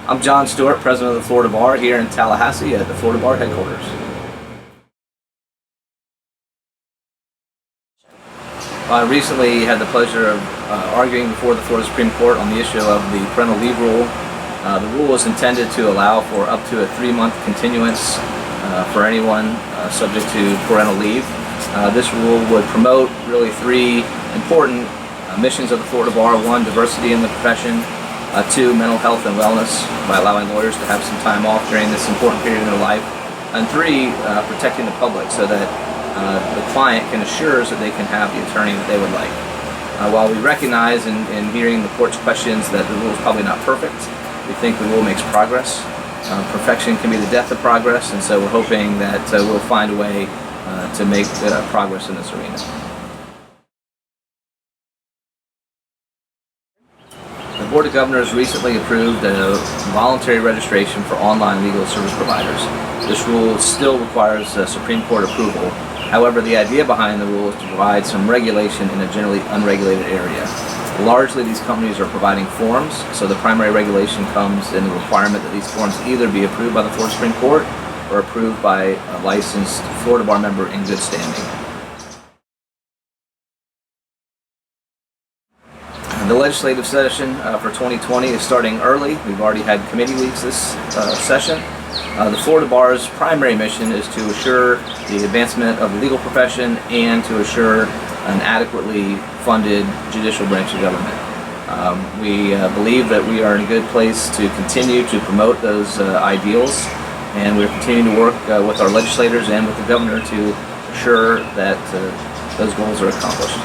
I'm John Stewart, President of the Florida Bar here in Tallahassee at the Florida Bar headquarters. I recently had the pleasure of arguing before the Florida Supreme Court on the issue of the parental leave rule. The rule is intended to allow for up to a 3-month continuance for anyone subject to parental leave. This rule would promote really 3 important missions of the Florida Bar. 1, diversity in the profession. 2, mental health and wellness by allowing lawyers to have some time off during this important period in their life. And 3, protecting the public so that the client can assure that they can have the attorney that they would like. While we recognize in hearing the court's questions that the rule is probably not perfect, we think the rule makes progress. Perfection can be the death of progress, and so we're hoping that we'll find a way to make progress in this arena. The Board of Governors recently approved a voluntary registration for online legal service providers. This rule still requires Supreme Court approval. However, the idea behind the rule is to provide some regulation in a generally unregulated area. Largely, these companies are providing forms, so the primary regulation comes in the requirement that these forms either be approved by the Florida Supreme Court or approved by a licensed Florida Bar member in good standing. The legislative session for 2020 is starting early. We've already had committee weeks this session. The Florida Bar's primary mission is to assure the advancement of the legal profession and to assure an adequately funded judicial branch of government. We believe that we are in a good place to continue to promote those ideals, and we're continuing to work with our legislators and with the governor to assure that those goals are accomplished.